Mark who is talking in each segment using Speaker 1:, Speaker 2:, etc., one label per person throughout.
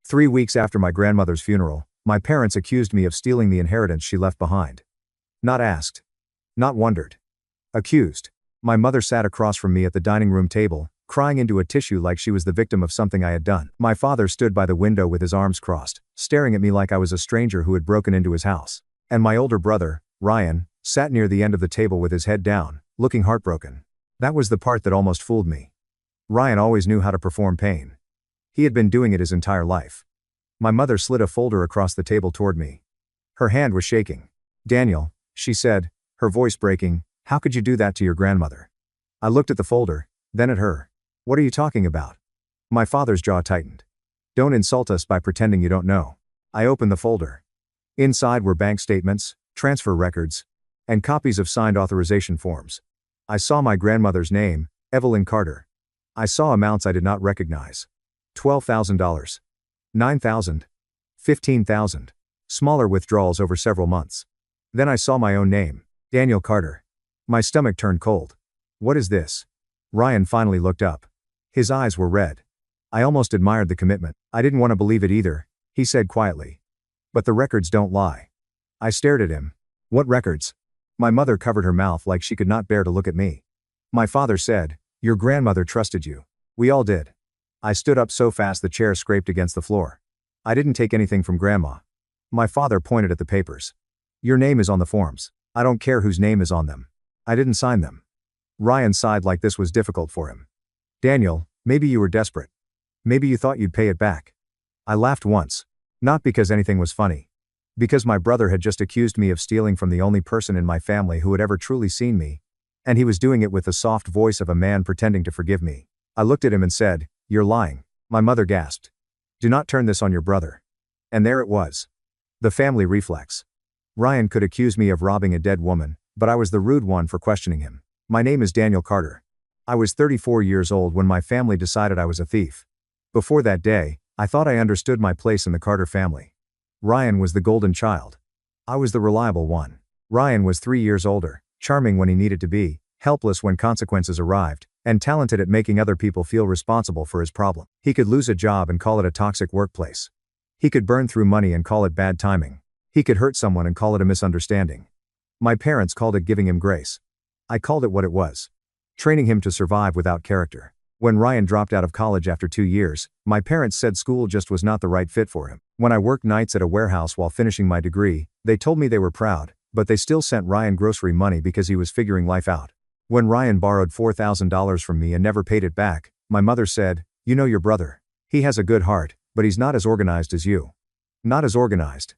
Speaker 1: 3 weeks after my grandmother's funeral, my parents accused me of stealing the inheritance she left behind. Not asked. Not wondered. Accused. My mother sat across from me at the dining room table, crying into a tissue like she was the victim of something I had done. My father stood by the window with his arms crossed, staring at me like I was a stranger who had broken into his house. And my older brother, Ryan, sat near the end of the table with his head down, looking heartbroken. That was the part that almost fooled me. Ryan always knew how to perform pain. He had been doing it his entire life. My mother slid a folder across the table toward me. Her hand was shaking. "Daniel," she said, her voice breaking, "how could you do that to your grandmother?" I looked at the folder, then at her. "What are you talking about?" My father's jaw tightened. "Don't insult us by pretending you don't know." I opened the folder. Inside were bank statements, transfer records, and copies of signed authorization forms. I saw my grandmother's name, Evelyn Carter. I saw amounts I did not recognize. $12,000. $9,000. $15,000. Smaller withdrawals over several months. Then I saw my own name, Daniel Carter. My stomach turned cold. "What is this?" Ryan finally looked up. His eyes were red. I almost admired the commitment. "I didn't want to believe it either," he said quietly. "But the records don't lie." I stared at him. "What records?" My mother covered her mouth like she could not bear to look at me. My father said, "Your grandmother trusted you. We all did." I stood up so fast the chair scraped against the floor. "I didn't take anything from Grandma." My father pointed at the papers. "Your name is on the forms. I don't care whose name is on them. I didn't sign them." Ryan sighed like this was difficult for him. "Daniel, maybe you were desperate. Maybe you thought you'd pay it back." I laughed once. Not because anything was funny. Because my brother had just accused me of stealing from the only person in my family who had ever truly seen me. And he was doing it with the soft voice of a man pretending to forgive me. I looked at him and said, "You're lying." My mother gasped. "Do not turn this on your brother." And there it was. The family reflex. Ryan could accuse me of robbing a dead woman, but I was the rude one for questioning him. "My name is Daniel Carter. I was 34 years old when my family decided I was a thief. Before that day, I thought I understood my place in the Carter family. Ryan was the golden child. I was the reliable one. Ryan was 3 years older, charming when he needed to be, helpless when consequences arrived, and talented at making other people feel responsible for his problem. He could lose a job and call it a toxic workplace. He could burn through money and call it bad timing. He could hurt someone and call it a misunderstanding. My parents called it giving him grace. I called it what it was. Training him to survive without character. When Ryan dropped out of college after 2 years, my parents said school just was not the right fit for him. When I worked nights at a warehouse while finishing my degree, they told me they were proud, but they still sent Ryan grocery money because he was figuring life out. When Ryan borrowed $4,000 from me and never paid it back, my mother said, "You know your brother. He has a good heart, but he's not as organized as you." Not as organized.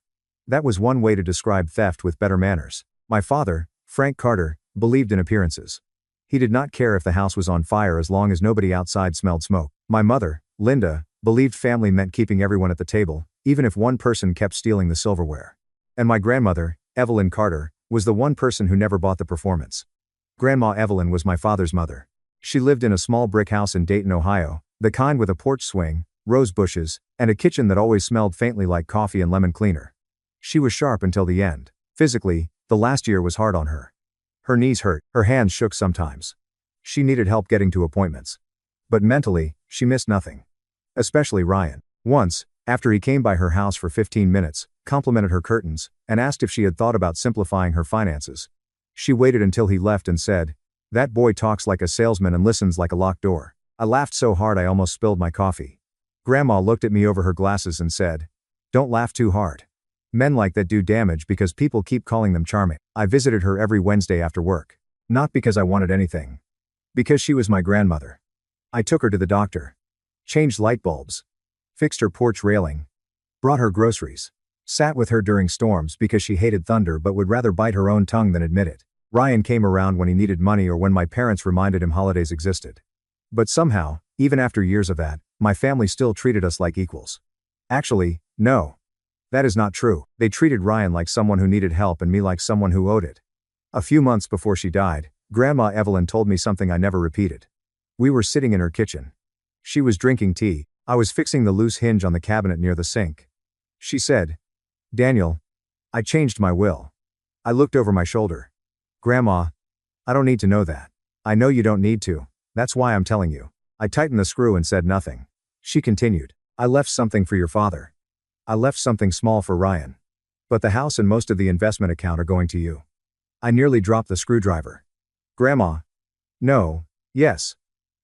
Speaker 1: That was one way to describe theft with better manners. My father, Frank Carter, believed in appearances. He did not care if the house was on fire as long as nobody outside smelled smoke. My mother, Linda, believed family meant keeping everyone at the table, even if one person kept stealing the silverware. And my grandmother, Evelyn Carter, was the one person who never bought the performance. Grandma Evelyn was my father's mother. She lived in a small brick house in Dayton, Ohio, the kind with a porch swing, rose bushes, and a kitchen that always smelled faintly like coffee and lemon cleaner. She was sharp until the end. Physically, the last year was hard on her. Her knees hurt, her hands shook sometimes. She needed help getting to appointments. But mentally, she missed nothing. Especially Ryan. Once, after he came by her house for 15 minutes, complimented her curtains, and asked if she had thought about simplifying her finances. She waited until he left and said, "That boy talks like a salesman and listens like a locked door." I laughed so hard I almost spilled my coffee. Grandma looked at me over her glasses and said, "Don't laugh too hard. Men like that do damage because people keep calling them charming." I visited her every Wednesday after work. Not because I wanted anything. Because she was my grandmother. I took her to the doctor. Changed light bulbs. Fixed her porch railing. Brought her groceries. Sat with her during storms because she hated thunder but would rather bite her own tongue than admit it. Ryan came around when he needed money or when my parents reminded him holidays existed. But somehow, even after years of that, my family still treated us like equals. Actually, no. That is not true. They treated Ryan like someone who needed help and me like someone who owed it. A few months before she died, Grandma Evelyn told me something I never repeated. We were sitting in her kitchen. She was drinking tea. I was fixing the loose hinge on the cabinet near the sink. She said, "Daniel, I changed my will." I looked over my shoulder. "Grandma, I don't need to know that." "I know you don't need to. That's why I'm telling you." I tightened the screw and said nothing. She continued, I left something for your father. I left something small for Ryan. But the house and most of the investment account are going to you. I nearly dropped the screwdriver. Grandma. No. Yes.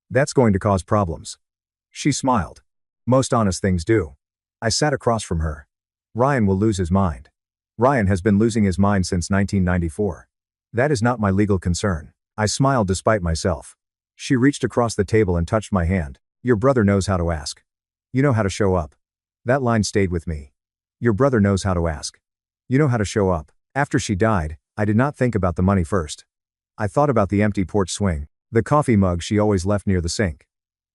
Speaker 1: That's going to cause problems. She smiled. Most honest things do. I sat across from her. Ryan will lose his mind. Ryan has been losing his mind since 1994. That is not my legal concern. I smiled despite myself. She reached across the table and touched my hand. Your brother knows how to ask. You know how to show up. That line stayed with me. Your brother knows how to ask. You know how to show up. After she died, I did not think about the money first. I thought about the empty porch swing, the coffee mug she always left near the sink,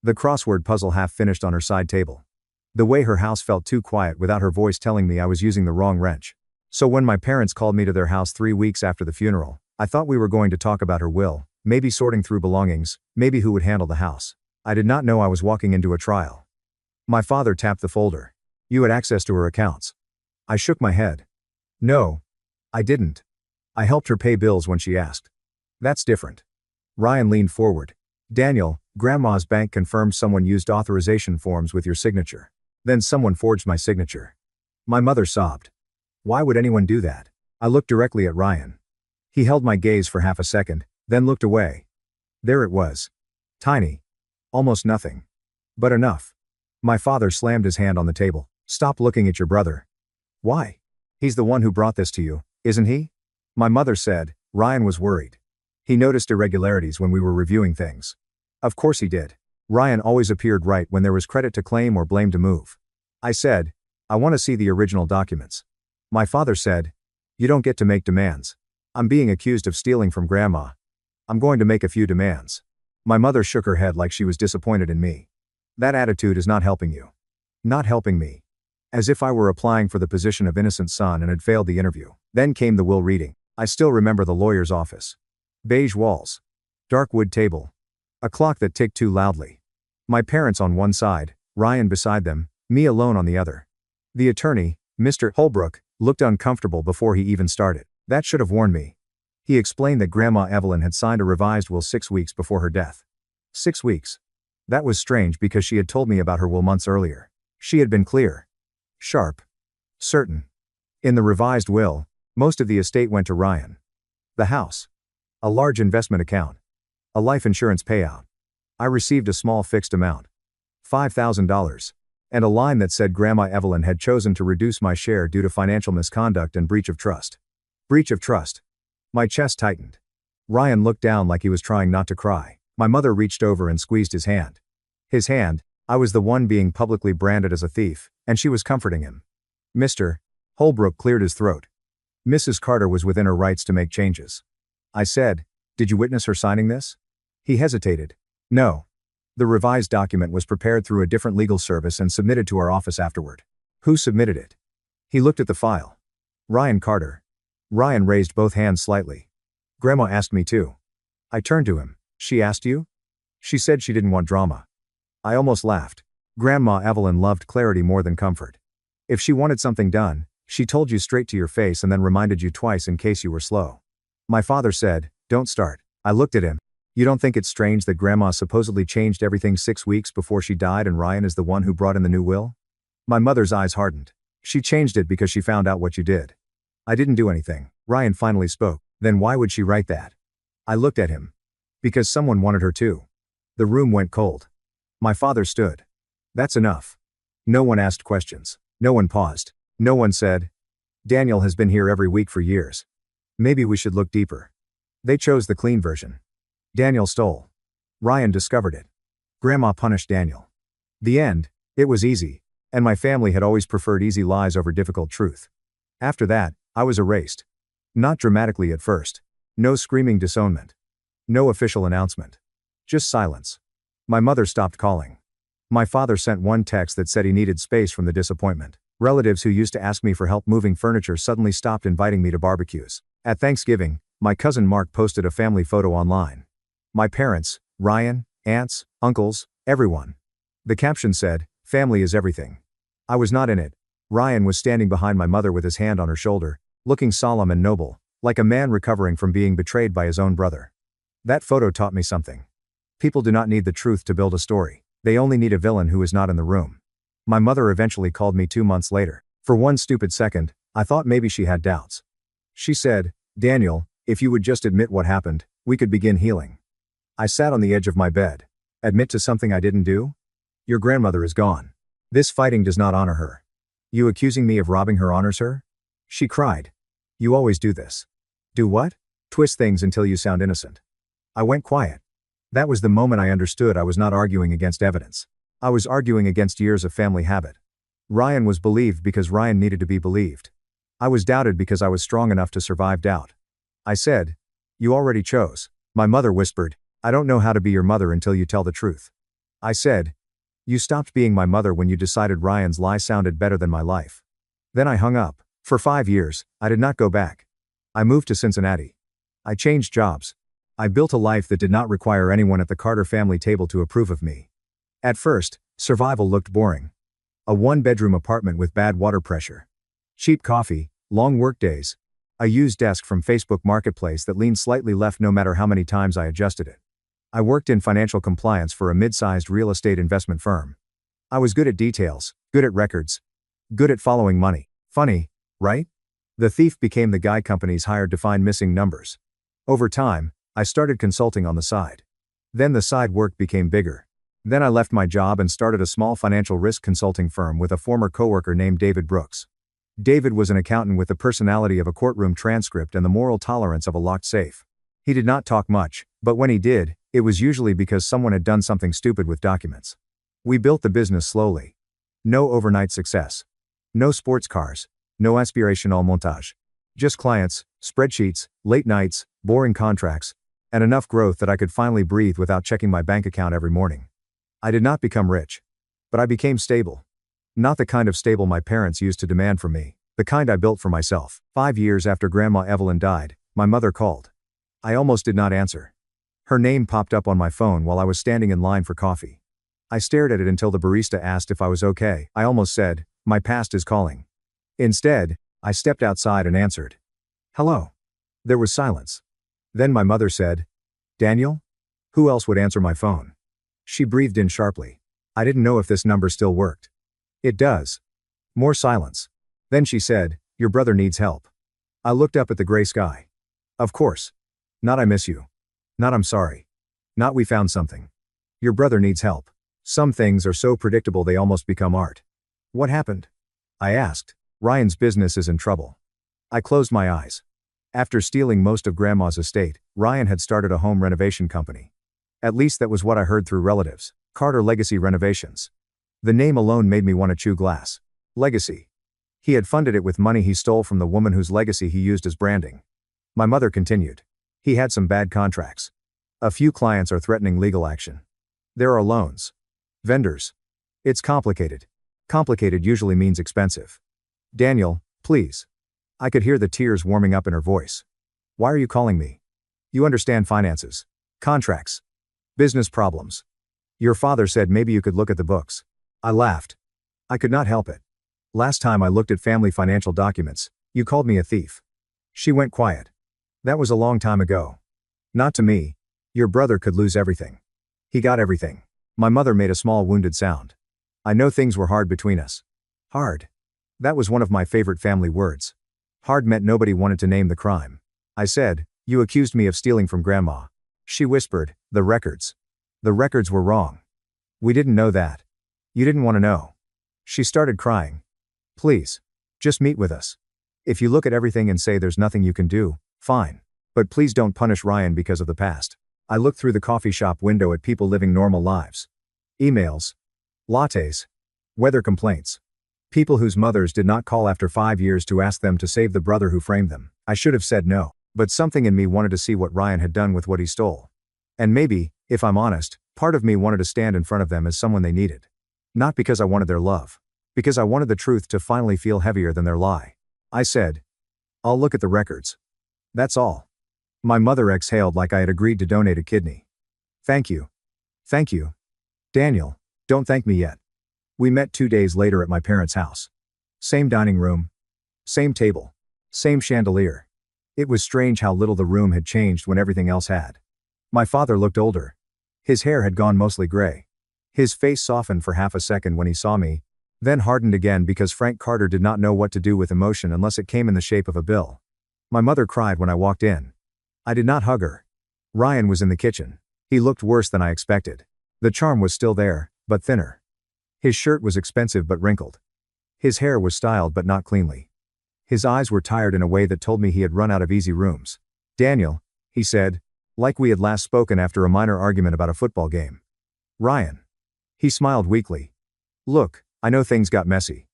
Speaker 1: the crossword puzzle half finished on her side table. The way her house felt too quiet without her voice telling me I was using the wrong wrench. So when my parents called me to their house 3 weeks after the funeral, I thought we were going to talk about her will, maybe sorting through belongings, maybe who would handle the house. I did not know I was walking into a trial. My father tapped the folder. You had access to her accounts. I shook my head. No. I didn't. I helped her pay bills when she asked. That's different. Ryan leaned forward. Daniel, Grandma's bank confirmed someone used authorization forms with your signature. Then someone forged my signature. My mother sobbed. Why would anyone do that? I looked directly at Ryan. He held my gaze for half a second, then looked away. There it was. Tiny. Almost nothing. But enough. My father slammed his hand on the table. Stop looking at your brother. Why? He's the one who brought this to you, isn't he? My mother said. Ryan was worried. He noticed irregularities when we were reviewing things. Of course he did. Ryan always appeared right when there was credit to claim or blame to move. I said, I want to see the original documents. My father said, you don't get to make demands. I'm being accused of stealing from Grandma. I'm going to make a few demands. My mother shook her head like she was disappointed in me. That attitude is not helping you. Not helping me. As if I were applying for the position of innocent son and had failed the interview. Then came the will reading. I still remember the lawyer's office. Beige walls. Dark wood table. A clock that ticked too loudly. My parents on one side, Ryan beside them, me alone on the other. The attorney, Mr. Holbrook, looked uncomfortable before he even started. That should have warned me. He explained that Grandma Evelyn had signed a revised will 6 weeks before her death. 6 weeks. That was strange because she had told me about her will months earlier. She had been clear. Sharp. Certain. In the revised will, most of the estate went to Ryan. The house. A large investment account. A life insurance payout. I received a small fixed amount. $5,000. And a line that said Grandma Evelyn had chosen to reduce my share due to financial misconduct and breach of trust. Breach of trust. My chest tightened. Ryan looked down like he was trying not to cry. My mother reached over and squeezed his hand. His hand. I was the one being publicly branded as a thief, and she was comforting him. Mr. Holbrook cleared his throat. Mrs. Carter was within her rights to make changes. I said, did you witness her signing this? He hesitated. No. The revised document was prepared through a different legal service and submitted to our office afterward. Who submitted it? He looked at the file. Ryan Carter. Ryan raised both hands slightly. Grandma asked me to. I turned to him. She asked you? She said she didn't want drama. I almost laughed. Grandma Evelyn loved clarity more than comfort. If she wanted something done, she told you straight to your face and then reminded you twice in case you were slow. My father said, don't start. I looked at him. You don't think it's strange that Grandma supposedly changed everything 6 weeks before she died and Ryan is the one who brought in the new will? My mother's eyes hardened. She changed it because she found out what you did. I didn't do anything. Ryan finally spoke. Then why would she write that? I looked at him. Because someone wanted her to. The room went cold. My father stood. That's enough. No one asked questions. No one paused. No one said, Daniel has been here every week for years. Maybe we should look deeper. They chose the clean version. Daniel stole. Ryan discovered it. Grandma punished Daniel. The end. It was easy. And my family had always preferred easy lies over difficult truth. After that, I was erased. Not dramatically at first. No screaming disownment. No official announcement. Just silence. My mother stopped calling. My father sent one text that said he needed space from the disappointment. Relatives who used to ask me for help moving furniture suddenly stopped inviting me to barbecues. At Thanksgiving, my cousin Mark posted a family photo online. My parents, Ryan, aunts, uncles, everyone. The caption said, family is everything. I was not in it. Ryan was standing behind my mother with his hand on her shoulder, looking solemn and noble, like a man recovering from being betrayed by his own brother. That photo taught me something. People do not need the truth to build a story. They only need a villain who is not in the room. My mother eventually called me 2 months later. For one stupid second, I thought maybe she had doubts. She said, "Daniel, if you would just admit what happened, we could begin healing." I sat on the edge of my bed. Admit to something I didn't do? Your grandmother is gone. This fighting does not honor her. You accusing me of robbing her honors her? She cried. You always do this. Do what? Twist things until you sound innocent. I went quiet. That was the moment I understood I was not arguing against evidence. I was arguing against years of family habit. Ryan was believed because Ryan needed to be believed. I was doubted because I was strong enough to survive doubt. I said, "You already chose." My mother whispered, "I don't know how to be your mother until you tell the truth." I said, "You stopped being my mother when you decided Ryan's lie sounded better than my life." Then I hung up. For 5 years, I did not go back. I moved to Cincinnati. I changed jobs. I built a life that did not require anyone at the Carter family table to approve of me. At first, survival looked boring. A one-bedroom apartment with bad water pressure. Cheap coffee, long workdays. A used desk from Facebook Marketplace that leaned slightly left no matter how many times I adjusted it. I worked in financial compliance for a mid-sized real estate investment firm. I was good at details, good at records, good at following money. Funny, right? The thief became the guy companies hired to find missing numbers. Over time, I started consulting on the side. Then the side work became bigger. Then I left my job and started a small financial risk consulting firm with a former coworker named David Brooks. David was an accountant with the personality of a courtroom transcript and the moral tolerance of a locked safe. He did not talk much, but when he did, it was usually because someone had done something stupid with documents. We built the business slowly. No overnight success. No sports cars. No aspirational montage. Just clients, spreadsheets, late nights, boring contracts, and enough growth that I could finally breathe without checking my bank account every morning. I did not become rich. But I became stable. Not the kind of stable my parents used to demand from me, the kind I built for myself. 5 years after Grandma Evelyn died, my mother called. I almost did not answer. Her name popped up on my phone while I was standing in line for coffee. I stared at it until the barista asked if I was okay. I almost said, "My past is calling." Instead, I stepped outside and answered. "Hello." There was silence. Then my mother said, "Daniel?" Who else would answer my phone? She breathed in sharply. I didn't know if this number still worked. It does. More silence. Then she said, "Your brother needs help." I looked up at the gray sky. Of course. Not "I miss you." Not "I'm sorry." Not "we found something." Your brother needs help. Some things are so predictable they almost become art. What happened? I asked. Ryan's business is in trouble. I closed my eyes. After stealing most of Grandma's estate, Ryan had started a home renovation company. At least that was what I heard through relatives. Carter Legacy Renovations. The name alone made me want to chew glass. Legacy. He had funded it with money he stole from the woman whose legacy he used as branding. My mother continued. He had some bad contracts. A few clients are threatening legal action. There are loans. Vendors. It's complicated. Complicated usually means expensive. Daniel, please. I could hear the tears warming up in her voice. Why are you calling me? You understand finances. Contracts. Business problems. Your father said maybe you could look at the books. I laughed. I could not help it. Last time I looked at family financial documents, you called me a thief. She went quiet. That was a long time ago. Not to me. Your brother could lose everything. He got everything. My mother made a small wounded sound. I know things were hard between us. Hard. That was one of my favorite family words. Hard meant nobody wanted to name the crime. I said, "You accused me of stealing from Grandma." She whispered, "The records. The records were wrong. We didn't know that. You didn't want to know." She started crying. "Please. Just meet with us. If you look at everything and say there's nothing you can do, fine. But please don't punish Ryan because of the past." I looked through the coffee shop window at people living normal lives. Emails. Lattes. Weather complaints. People whose mothers did not call after 5 years to ask them to save the brother who framed them. I should have said no. But something in me wanted to see what Ryan had done with what he stole. And maybe, if I'm honest, part of me wanted to stand in front of them as someone they needed. Not because I wanted their love. Because I wanted the truth to finally feel heavier than their lie. I said, "I'll look at the records. That's all." My mother exhaled like I had agreed to donate a kidney. "Thank you. Thank you. Daniel, don't thank me yet." We met 2 days later at my parents' house. Same dining room. Same table. Same chandelier. It was strange how little the room had changed when everything else had. My father looked older. His hair had gone mostly gray. His face softened for half a second when he saw me. Then hardened again because Frank Carter did not know what to do with emotion unless it came in the shape of a bill. My mother cried when I walked in. I did not hug her. Ryan was in the kitchen. He looked worse than I expected. The charm was still there, but thinner. His shirt was expensive but wrinkled. His hair was styled but not cleanly. His eyes were tired in a way that told me he had run out of easy rooms. "Daniel," he said, like we had last spoken after a minor argument about a football game. "Ryan." He smiled weakly. "Look, I know things got messy."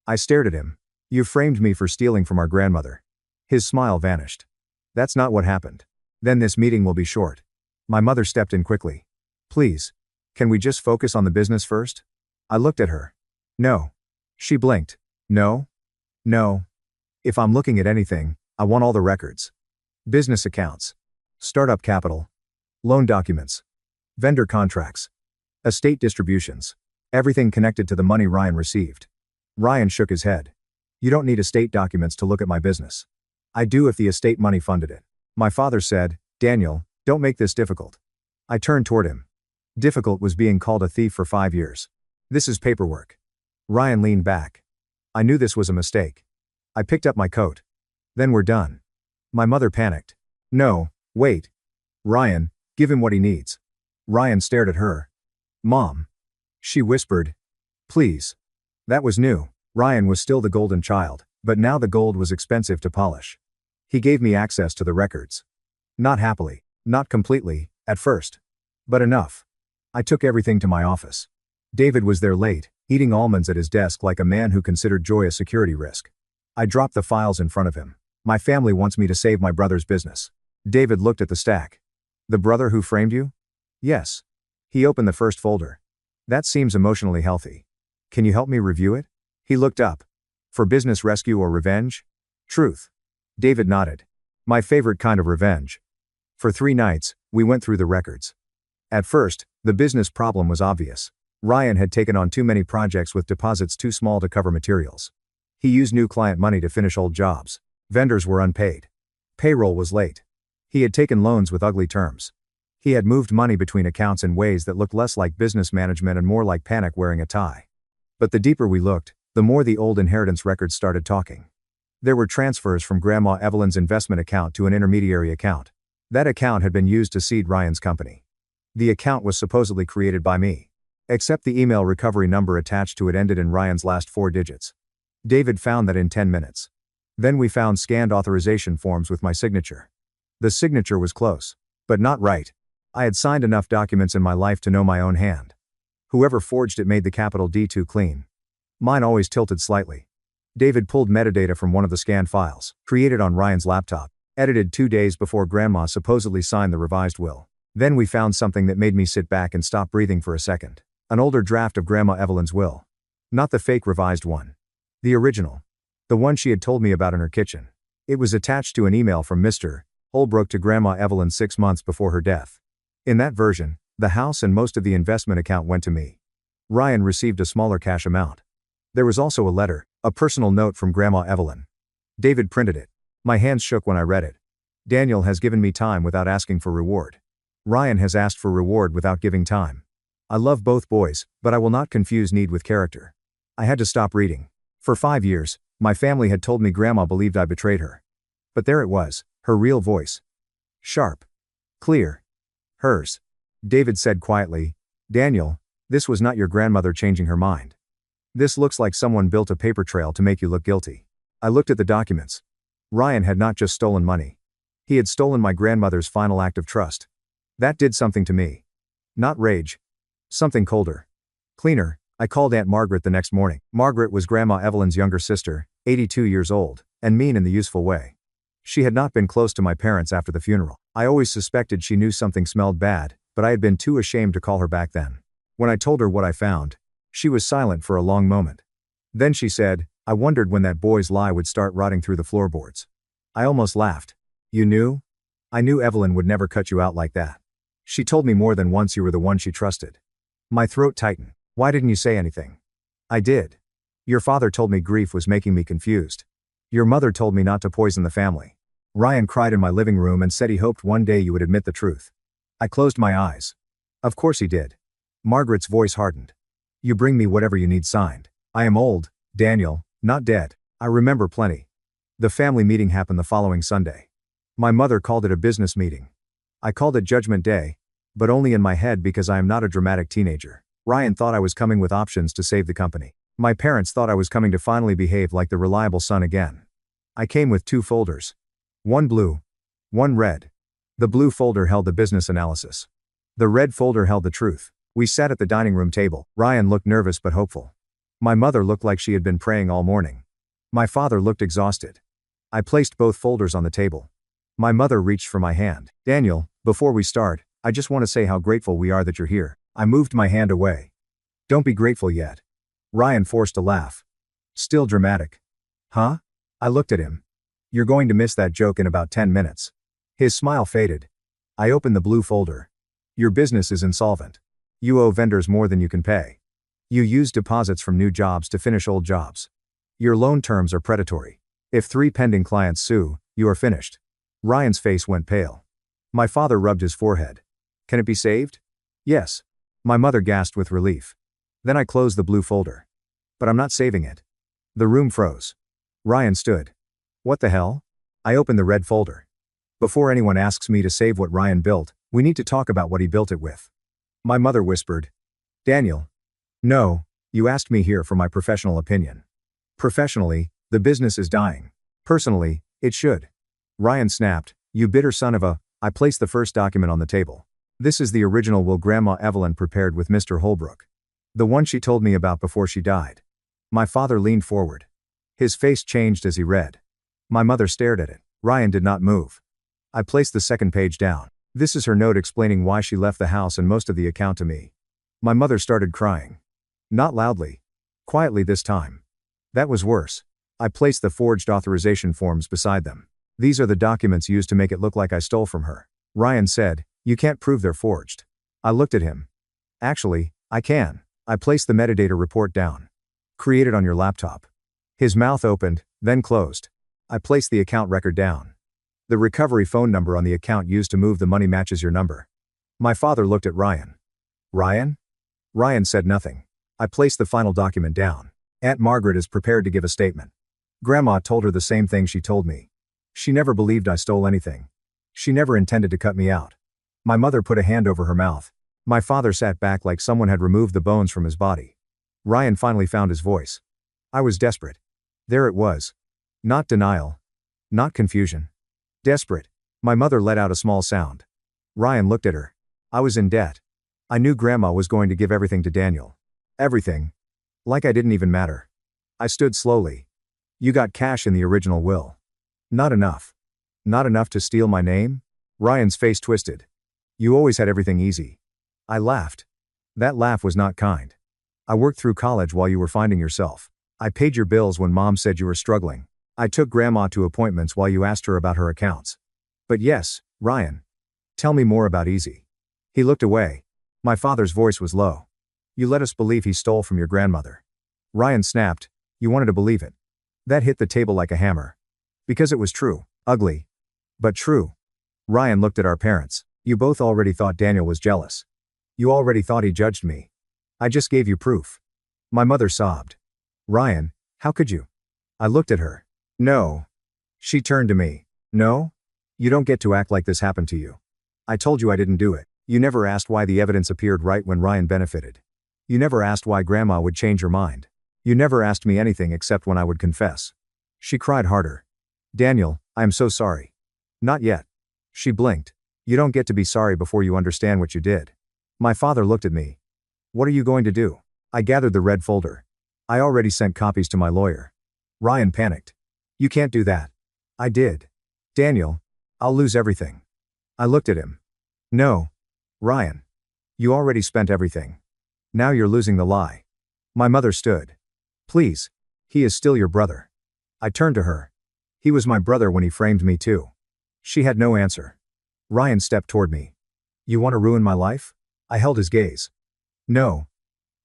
Speaker 1: I stared at him. "You framed me for stealing from our grandmother." His smile vanished. "That's not what happened." "Then this meeting will be short." My mother stepped in quickly. "Please. Can we just focus on the business first?" I looked at her. "No." She blinked. "No? No. If I'm looking at anything, I want all the records. Business accounts. Startup capital. Loan documents. Vendor contracts. Estate distributions. Everything connected to the money Ryan received." Ryan shook his head. "You don't need estate documents to look at my business." "I do if the estate money funded it." My father said, "Daniel, don't make this difficult." I turned toward him. Difficult was being called a thief for 5 years. "This is paperwork." Ryan leaned back. I knew this was a mistake. I picked up my coat. "Then we're done." My mother panicked. "No, wait. Ryan, give him what he needs." Ryan stared at her. "Mom." She whispered, "Please." That was new. Ryan was still the golden child, but now the gold was expensive to polish. He gave me access to the records. Not happily, not completely, at first. But enough. I took everything to my office. David was there late, eating almonds at his desk like a man who considered joy a security risk. I dropped the files in front of him. "My family wants me to save my brother's business." David looked at the stack. "The brother who framed you?" "Yes." He opened the first folder. "That seems emotionally healthy. Can you help me review it?" He looked up. "For business rescue or revenge?" "Truth." David nodded. "My favorite kind of revenge." For 3 nights, we went through the records. At first, the business problem was obvious. Ryan had taken on too many projects with deposits too small to cover materials. He used new client money to finish old jobs. Vendors were unpaid. Payroll was late. He had taken loans with ugly terms. He had moved money between accounts in ways that looked less like business management and more like panic wearing a tie. But the deeper we looked, the more the old inheritance records started talking. There were transfers from Grandma Evelyn's investment account to an intermediary account. That account had been used to seed Ryan's company. The account was supposedly created by me. Except the email recovery number attached to it ended in Ryan's last 4 digits. David found that in 10 minutes. Then we found scanned authorization forms with my signature. The signature was close, but not right. I had signed enough documents in my life to know my own hand. Whoever forged it made the capital D too clean. Mine always tilted slightly. David pulled metadata from one of the scanned files, created on Ryan's laptop, edited 2 days before Grandma supposedly signed the revised will. Then we found something that made me sit back and stop breathing for a second. An older draft of Grandma Evelyn's will. Not the fake revised one. The original. The one she had told me about in her kitchen. It was attached to an email from Mr. Holbrook to Grandma Evelyn 6 months before her death. In that version, the house and most of the investment account went to me. Ryan received a smaller cash amount. There was also a letter, a personal note from Grandma Evelyn. David printed it. My hands shook when I read it. "Daniel has given me time without asking for reward. Ryan has asked for reward without giving time. I love both boys, but I will not confuse need with character." I had to stop reading. For 5 years, my family had told me Grandma believed I betrayed her. But there it was, her real voice. Sharp. Clear. Hers. David said quietly, "Daniel, this was not your grandmother changing her mind. This looks like someone built a paper trail to make you look guilty." I looked at the documents. Ryan had not just stolen money. He had stolen my grandmother's final act of trust. That did something to me. Not rage. Something colder. Cleaner. I called Aunt Margaret the next morning. Margaret was Grandma Evelyn's younger sister, 82 years old, and mean in the useful way. She had not been close to my parents after the funeral. I always suspected she knew something smelled bad, but I had been too ashamed to call her back then. When I told her what I found, she was silent for a long moment. Then she said, "I wondered when that boy's lie would start rotting through the floorboards." I almost laughed. "You knew?" "I knew Evelyn would never cut you out like that. She told me more than once you were the one she trusted." My throat tightened. "Why didn't you say anything?" "I did. Your father told me grief was making me confused. Your mother told me not to poison the family. Ryan cried in my living room and said he hoped one day you would admit the truth." I closed my eyes. "Of course he did." Margaret's voice hardened. "You bring me whatever you need signed." I am old, Daniel, not dead. I remember plenty. The family meeting happened the following Sunday. My mother called it a business meeting. I called it Judgment Day, but only in my head because I am not a dramatic teenager. Ryan thought I was coming with options to save the company. My parents thought I was coming to finally behave like the reliable son again. I came with 2 folders. One blue, one red. The blue folder held the business analysis. The red folder held the truth. We sat at the dining room table. Ryan looked nervous but hopeful. My mother looked like she had been praying all morning. My father looked exhausted. I placed both folders on the table. My mother reached for my hand. Daniel, before we start, I just want to say how grateful we are that you're here. I moved my hand away. Don't be grateful yet. Ryan forced a laugh. Still dramatic. Huh? I looked at him. You're going to miss that joke in about 10 minutes. His smile faded. I opened the blue folder. Your business is insolvent. You owe vendors more than you can pay. You use deposits from new jobs to finish old jobs. Your loan terms are predatory. If 3 pending clients sue, you are finished. Ryan's face went pale. My father rubbed his forehead. Can it be saved? Yes. My mother gasped with relief. Then I closed the blue folder. But I'm not saving it. The room froze. Ryan stood. What the hell? I opened the red folder. Before anyone asks me to save what Ryan built, we need to talk about what he built it with. My mother whispered. Daniel. No, you asked me here for my professional opinion. Professionally, the business is dying. Personally, it should. Ryan snapped, you bitter son of a. I placed the first document on the table. This is the original will Grandma Evelyn prepared with Mr. Holbrook. The one she told me about before she died. My father leaned forward. His face changed as he read. My mother stared at it. Ryan did not move. I placed the second page down. This is her note explaining why she left the house and most of the account to me. My mother started crying. Not loudly. Quietly this time. That was worse. I placed the forged authorization forms beside them. These are the documents used to make it look like I stole from her. Ryan said, you can't prove they're forged. I looked at him. Actually, I can. I placed the metadata report down. Created on your laptop. His mouth opened, then closed. I placed the account record down. The recovery phone number on the account used to move the money matches your number. My father looked at Ryan. Ryan? Ryan said nothing. I placed the final document down. Aunt Margaret is prepared to give a statement. Grandma told her the same thing she told me. She never believed I stole anything. She never intended to cut me out. My mother put a hand over her mouth. My father sat back like someone had removed the bones from his body. Ryan finally found his voice. I was desperate. There it was. Not denial. Not confusion. Desperate. My mother let out a small sound. Ryan looked at her. I was in debt. I knew Grandma was going to give everything to Daniel. Everything. Like I didn't even matter. I stood slowly. You got cash in the original will. Not enough. Not enough to steal my name? Ryan's face twisted. You always had everything easy. I laughed. That laugh was not kind. I worked through college while you were finding yourself. I paid your bills when Mom said you were struggling. I took Grandma to appointments while you asked her about her accounts. But yes, Ryan. Tell me more about Easy. He looked away. My father's voice was low. You let us believe he stole from your grandmother. Ryan snapped. You wanted to believe it. That hit the table like a hammer. Because it was true. Ugly. But true. Ryan looked at our parents. You both already thought Daniel was jealous. You already thought he judged me. I just gave you proof. My mother sobbed. Ryan, how could you? I looked at her. No. She turned to me. No? You don't get to act like this happened to you. I told you I didn't do it. You never asked why the evidence appeared right when Ryan benefited. You never asked why Grandma would change her mind. You never asked me anything except when I would confess. She cried harder. Daniel, I am so sorry. Not yet. She blinked. You don't get to be sorry before you understand what you did. My father looked at me. What are you going to do? I gathered the red folder. I already sent copies to my lawyer. Ryan panicked. You can't do that. I did. Daniel, I'll lose everything. I looked at him. No. Ryan. You already spent everything. Now you're losing the lie. My mother stood. Please. He is still your brother. I turned to her. He was my brother when he framed me too. She had no answer. Ryan stepped toward me. You want to ruin my life? I held his gaze. No.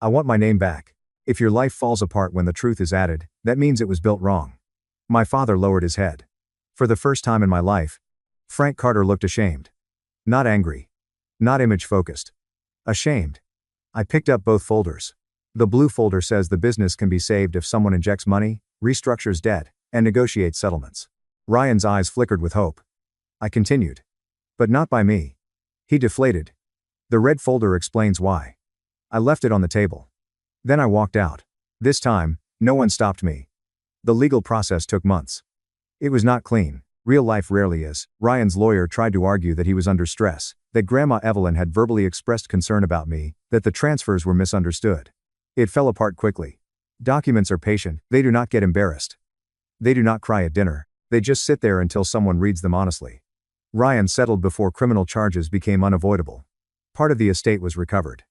Speaker 1: I want my name back. If your life falls apart when the truth is added, that means it was built wrong. My father lowered his head. For the first time in my life, Frank Carter looked ashamed. Not angry. Not image-focused. Ashamed. I picked up both folders. The blue folder says the business can be saved if someone injects money, restructures debt, and negotiates settlements. Ryan's eyes flickered with hope. I continued. But not by me. He deflated. The red folder explains why. I left it on the table. Then I walked out. This time, no one stopped me. The legal process took months. It was not clean. Real life rarely is. Ryan's lawyer tried to argue that he was under stress, that Grandma Evelyn had verbally expressed concern about me, that the transfers were misunderstood. It fell apart quickly. Documents are patient, they do not get embarrassed. They do not cry at dinner, they just sit there until someone reads them honestly. Ryan settled before criminal charges became unavoidable. Part of the estate was recovered.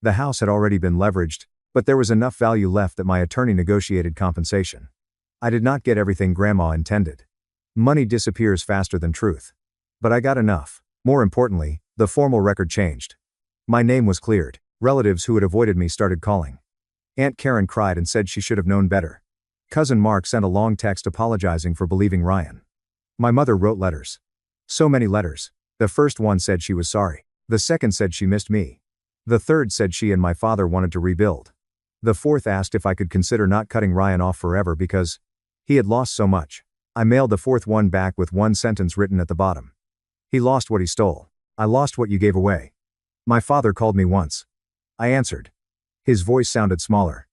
Speaker 1: The house had already been leveraged, but there was enough value left that my attorney negotiated compensation. I did not get everything Grandma intended. Money disappears faster than truth. But I got enough. More importantly, the formal record changed. My name was cleared. Relatives who had avoided me started calling. Aunt Karen cried and said she should have known better. Cousin Mark sent a long text apologizing for believing Ryan. My mother wrote letters. So many letters. The first one said she was sorry. The second said she missed me. The third said she and my father wanted to rebuild. The fourth asked if I could consider not cutting Ryan off forever because he had lost so much. I mailed the fourth one back with one sentence written at the bottom. He lost what he stole. I lost what you gave away. My father called me once. I answered. His voice sounded smaller.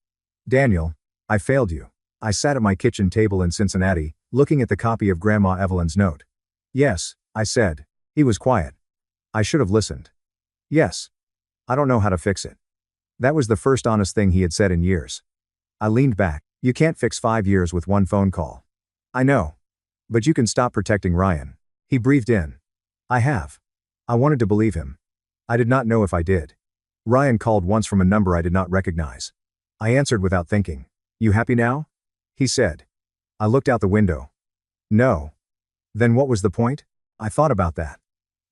Speaker 1: Daniel, I failed you. I sat at my kitchen table in Cincinnati, looking at the copy of Grandma Evelyn's note. Yes, I said. He was quiet. I should have listened. Yes. I don't know how to fix it. That was the first honest thing he had said in years. I leaned back. You can't fix 5 years with one phone call. I know. But you can stop protecting Ryan. He breathed in. I have. I wanted to believe him. I did not know if I did. Ryan called once from a number I did not recognize. I answered without thinking. You happy now? He said. I looked out the window. No. Then what was the point? I thought about that.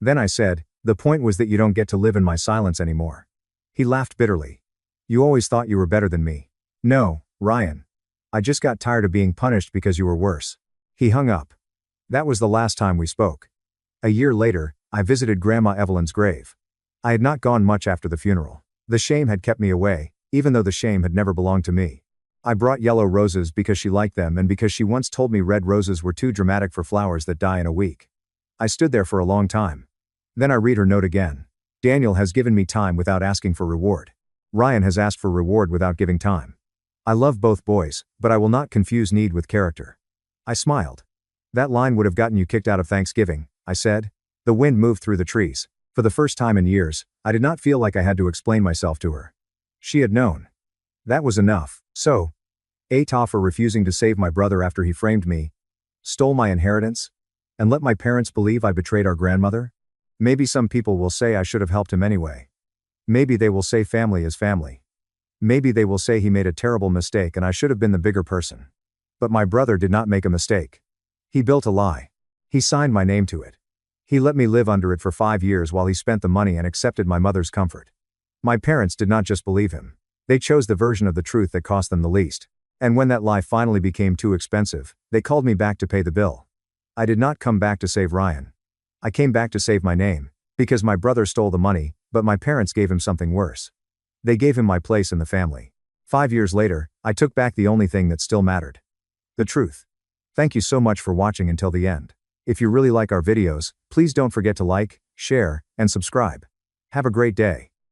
Speaker 1: Then I said, the point was that you don't get to live in my silence anymore. He laughed bitterly. You always thought you were better than me. No, Ryan. I just got tired of being punished because you were worse. He hung up. That was the last time we spoke. A year later, I visited Grandma Evelyn's grave. I had not gone much after the funeral. The shame had kept me away, even though the shame had never belonged to me. I brought yellow roses because she liked them and because she once told me red roses were too dramatic for flowers that die in a week. I stood there for a long time. Then I read her note again. Daniel has given me time without asking for reward. Ryan has asked for reward without giving time. I love both boys, but I will not confuse need with character. I smiled. That line would have gotten you kicked out of Thanksgiving, I said. The wind moved through the trees. For the first time in years, I did not feel like I had to explain myself to her. She had known. That was enough. So, Ata for refusing to save my brother after he framed me, stole my inheritance, and let my parents believe I betrayed our grandmother? Maybe some people will say I should have helped him anyway. Maybe they will say family is family. Maybe they will say he made a terrible mistake and I should have been the bigger person. But my brother did not make a mistake. He built a lie. He signed my name to it. He let me live under it for 5 years while he spent the money and accepted my mother's comfort. My parents did not just believe him. They chose the version of the truth that cost them the least. And when that lie finally became too expensive, they called me back to pay the bill. I did not come back to save Ryan. I came back to save my name, because my brother stole the money, but my parents gave him something worse. They gave him my place in the family. 5 years later, I took back the only thing that still mattered. The truth. Thank you so much for watching until the end. If you really like our videos, please don't forget to like, share, and subscribe. Have a great day.